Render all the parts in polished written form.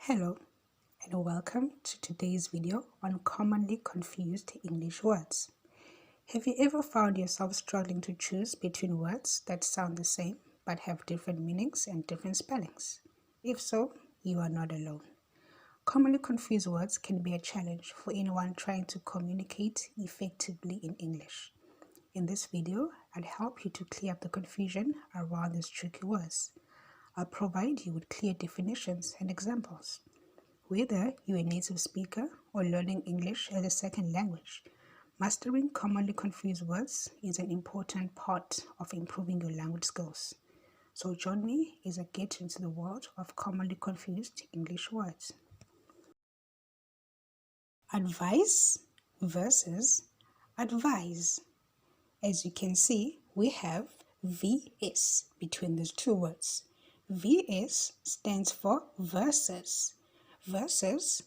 Hello and welcome to today's video on commonly confused English words. Have you ever found yourself struggling to choose between words that sound the same but have different meanings and different spellings? If so, you are not alone. Commonly confused words can be a challenge for anyone trying to communicate effectively in English. In this video, I'll help you to clear up the confusion around these tricky words. I'll provide you with clear definitions and examples. Whether you're a native speaker or learning English as a second language, mastering commonly confused words is an important part of improving your language skills. So join me as I get into the world of commonly confused English words. Advice versus advise. As you can see, we have VS between these two words. VS stands for versus. Versus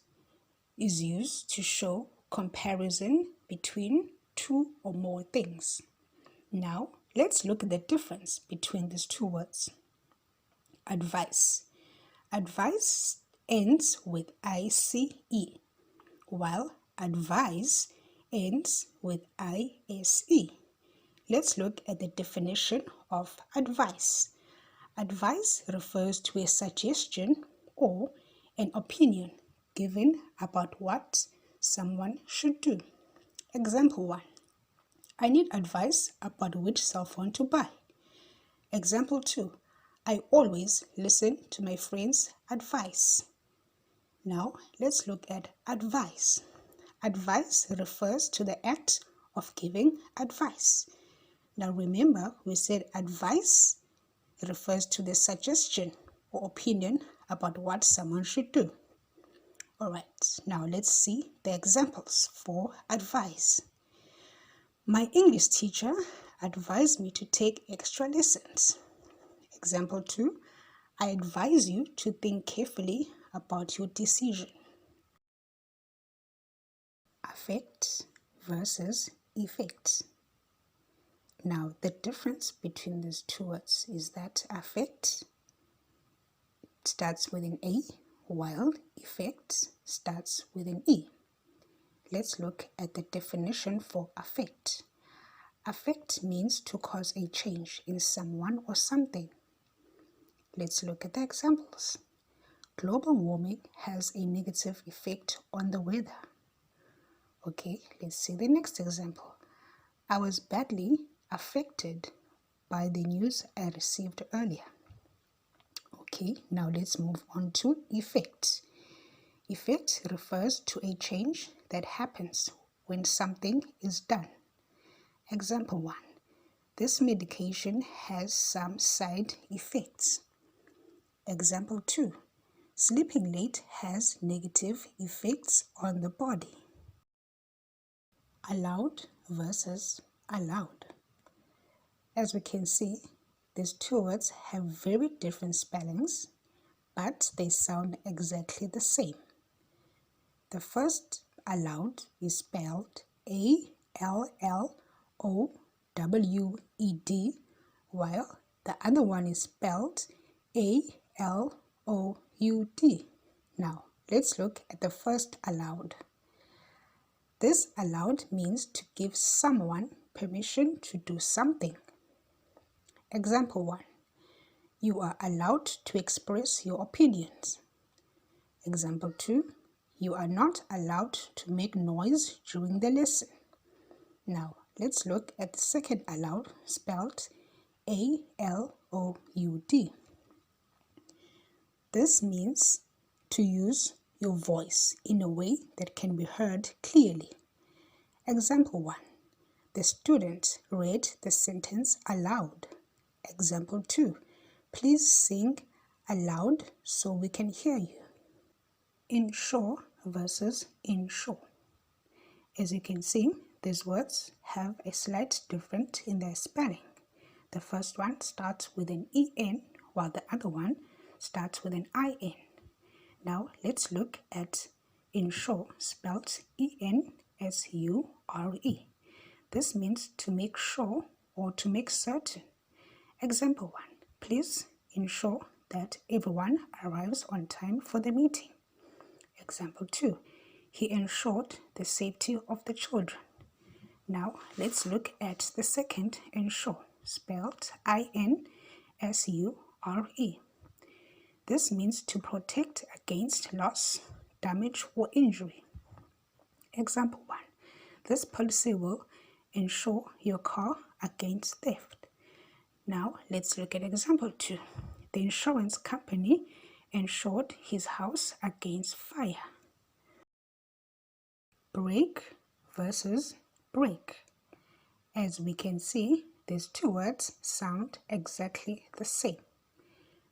is used to show comparison between two or more things. Now, let's look at the difference between these two words. Advice. Advice ends with ICE, while advise ends with ISE. Let's look at the definition of advice. Advice refers to a suggestion or an opinion given about what someone should do. Example 1. I need advice about which cell phone to buy. Example 2. I always listen to my friend's advice. Now, let's look at advice. Advice refers to the act of giving advice. Now, remember, we said advice refers to the suggestion or opinion about what someone should do. Alright, now let's see the examples for advice. My English teacher advised me to take extra lessons. Example 2, I advise you to think carefully about your decision. Affect versus effect. Now, the difference between these two words is that affect starts with an A, while effect starts with an E. Let's look at the definition for affect. Affect means to cause a change in someone or something. Let's look at the examples. Global warming has a negative effect on the weather. Okay, let's see the next example. I was badly affected by the news I received earlier. Okay, now let's move on to effect. Effect refers to a change that happens when something is done. Example 1. This medication has some side effects. Example 2. Sleeping late has negative effects on the body. Allowed versus allowed. As we can see, these two words have very different spellings, but they sound exactly the same. The first allowed is spelled A-L-L-O-W-E-D, while the other one is spelled A-L-O-U-D. Now, let's look at the first allowed. This allowed means to give someone permission to do something. Example 1. You are allowed to express your opinions. Example 2. You are not allowed to make noise during the lesson. Now, let's look at the second allowed, spelled A-L-O-U-D. This means to use your voice in a way that can be heard clearly. Example 1. The student read the sentence aloud. Example 2. Please sing aloud so we can hear you. Ensure versus ensure. As you can see, these words have a slight difference in their spelling. The first one starts with an EN, while the other one starts with an IN. Now, let's look at ensure, spelled E-N-S-U-R-E. This means to make sure or to make certain. Example 1. Please ensure that everyone arrives on time for the meeting. Example 2. He ensured the safety of the children. Now, let's look at the second ensure, spelled I-N-S-U-R-E. This means to protect against loss, damage, or injury. Example 1. This policy will insure your car against theft. Now, let's look at example 2. The insurance company insured his house against fire. Break versus break. As we can see, these two words sound exactly the same.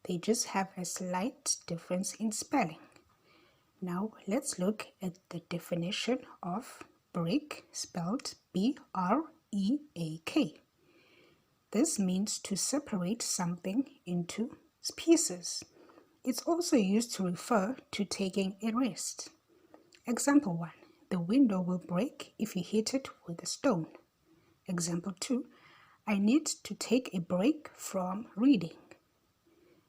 They just have a slight difference in spelling. Now, let's look at the definition of break, spelled B-R-E-A-K. This means to separate something into pieces. It's also used to refer to taking a rest. Example 1. The window will break if you hit it with a stone. Example 2. I need to take a break from reading.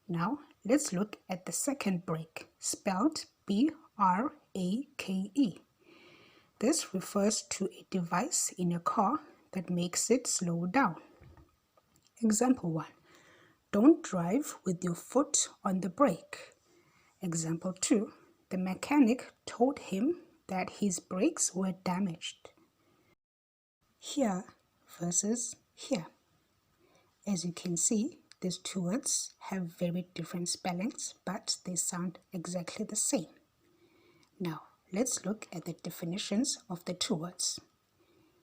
Now, let's look at the second break, spelled B-R-A-K-E. This refers to a device in a car that makes it slow down. Example 1. Don't drive with your foot on the brake. Example 2. The mechanic told him that his brakes were damaged. Here versus here. As you can see, these two words have very different spellings, but they sound exactly the same. Now, let's look at the definitions of the two words.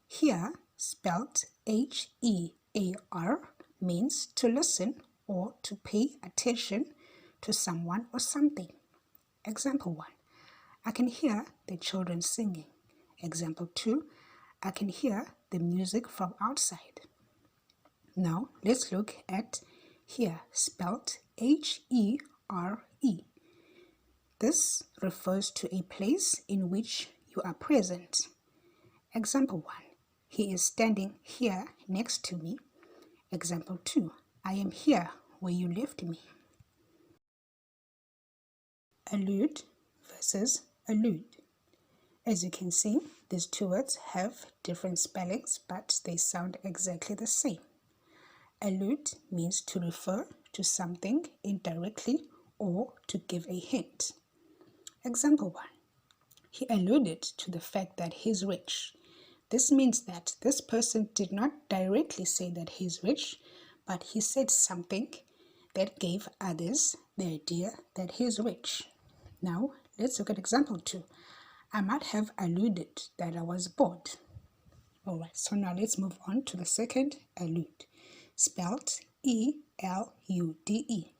Here, spelled H-E-A-R, means to listen or to pay attention to someone or something. Example 1. I can hear the children singing. Example 2. I can hear the music from outside. Now, let's look at here, spelled H-E-R-E. This refers to a place in which you are present. Example 1. He is standing here next to me. Example 2. I am here where you left me. Allude versus allude. As you can see, these two words have different spellings, but they sound exactly the same. Allude means to refer to something indirectly or to give a hint. Example 1. He alluded to the fact that he's rich. This means that this person did not directly say that he's rich, but he said something that gave others the idea that he's rich. Now, let's look at example 2. I might have alluded that I was bored. Alright, so now let's move on to the second allude, spelled E-L-U-D-E.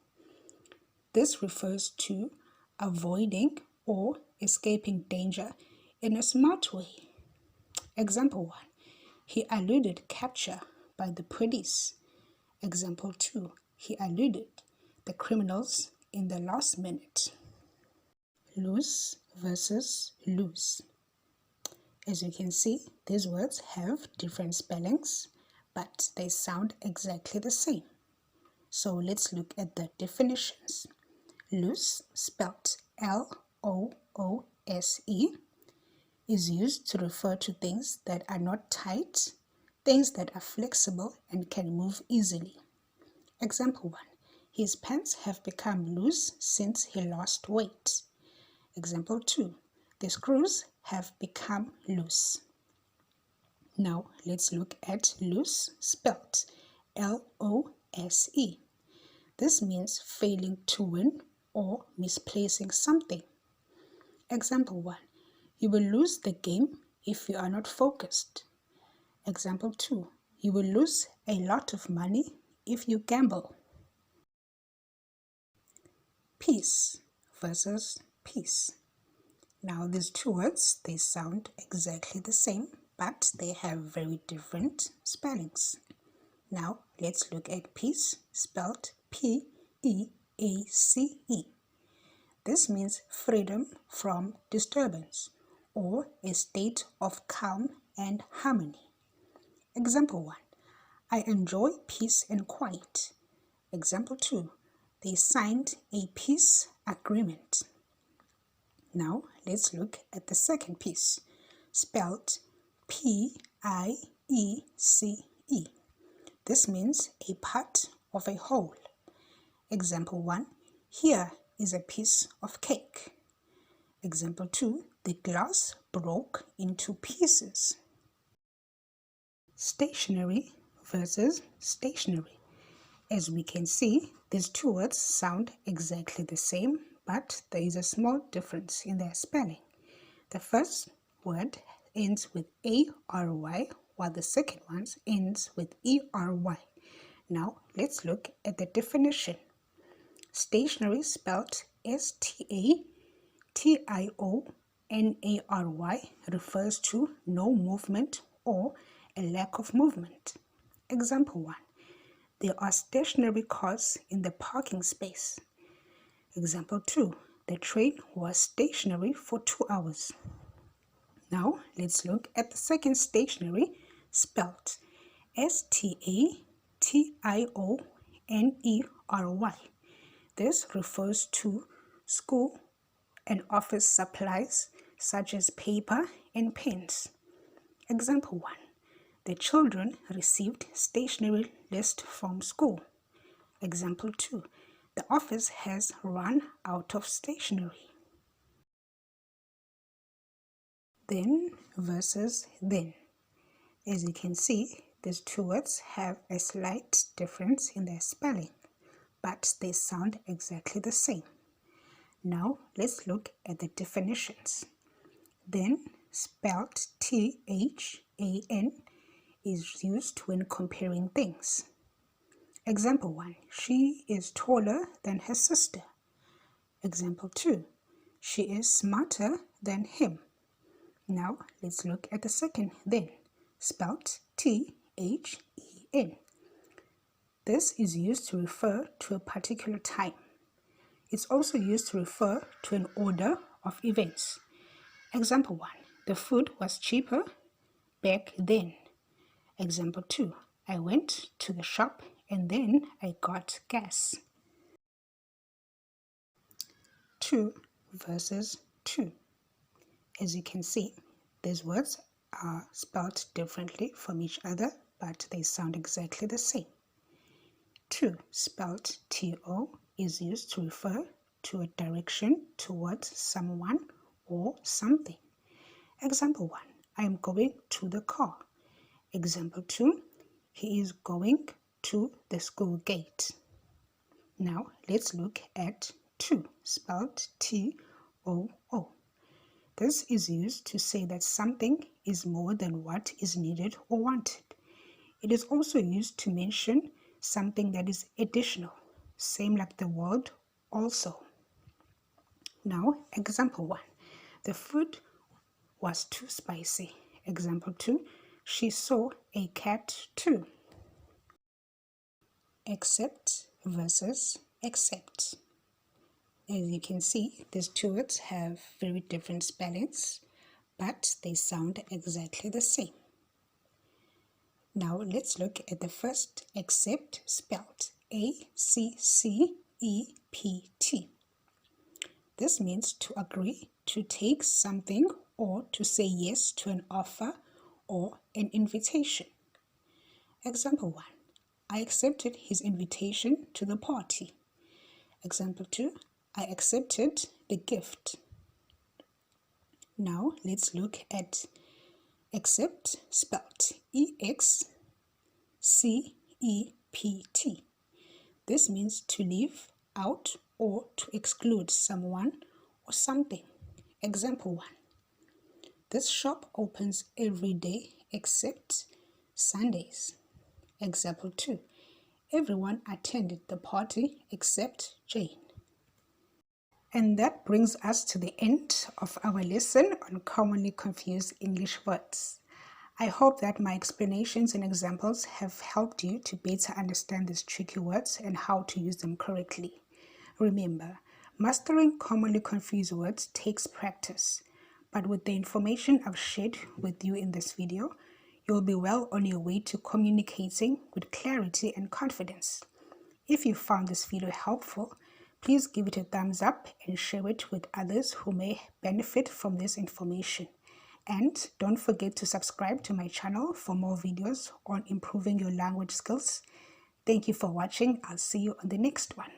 This refers to avoiding or escaping danger in a smart way. Example 1. He eluded capture by the police. Example 2. He eluded the criminals in the last minute. Lose versus lose. As you can see, these words have different spellings, but they sound exactly the same. So let's look at the definitions. Loose, spelled L-O-O-S-E, is used to refer to things that are not tight, things that are flexible and can move easily. Example 1. His pants have become loose since he lost weight. Example 2. The screws have become loose. Now let's look at loose, spelled L-O-S-E. This means failing to win or misplacing something. Example 1. You will lose the game if you are not focused. Example 2. You will lose a lot of money if you gamble. Peace versus peace. Now these two words, they sound exactly the same, but they have very different spellings. Now let's look at peace, spelled P-E-A-C-E. This means freedom from disturbance or a state of calm and harmony. Example 1. I enjoy peace and quiet. Example 2. They signed a peace agreement. Now let's look at the second piece, spelled P-I-E-C-E. This means a part of a whole. Example 1, here is a piece of cake. Example 2, the glass broke into pieces. Stationery versus stationery. As we can see, these two words sound exactly the same, but there is a small difference in their spelling. The first word ends with A-R-Y, while the second one ends with E-R-Y. Now, let's look at the definition. Stationery, spelled S-T-A-T-I-O-N-A-R-Y, refers to no movement or a lack of movement. Example 1. There are stationary cars in the parking space. Example 2. The train was stationary for 2 hours. Now, let's look at the second stationery, spelled S-T-A-T-I-O-N-E-R-Y. This refers to school and office supplies such as paper and pens. Example 1. The children received stationery list from school. Example 2. The office has run out of stationery. Then versus then. As you can see, these two words have a slight difference in their spelling, but they sound exactly the same. Now let's look at the definitions. Then, spelled T-H-A-N, is used when comparing things. Example 1. She is taller than her sister. Example 2. She is smarter than him. Now let's look at the second then, spelled T-H-E-N. This is used to refer to a particular time. It's also used to refer to an order of events. Example 1. The food was cheaper back then. Example 2. I went to the shop and then I got gas. 2 versus 2. As you can see, these words are spelled differently from each other, but they sound exactly the same. 2, spelled T-O, is used to refer to a direction towards someone or something. Example 1. I am going to the car. Example 2. He is going to the school gate. Now let's look at 2, spelled T-O-O. This is used to say that something is more than what is needed or wanted. It is also used to mention something that is additional, same like the word also. Now, example 1. The food was too spicy. Example 2. She saw a cat too. Accept versus accept. As you can see, these two words have very different spellings, but they sound exactly the same. Now let's look at the first accept, spelled A-C-C-E-P-T. This means to agree to take something or to say yes to an offer or an invitation. Example 1. I accepted his invitation to the party. Example 2. I accepted the gift. Now let's look at accept, spelled E-X-C-E-P-T. This means to leave out or to exclude someone or something. Example 1. This shop opens every day except Sundays. Example 2. Everyone attended the party except Jane. And that brings us to the end of our lesson on commonly confused English words. I hope that my explanations and examples have helped you to better understand these tricky words and how to use them correctly. Remember, mastering commonly confused words takes practice, but with the information I've shared with you in this video, you'll be well on your way to communicating with clarity and confidence. If you found this video helpful, Please give it a thumbs up and share it with others who may benefit from this information. And don't forget to subscribe to my channel for more videos on improving your language skills. Thank you for watching. I'll see you on the next one.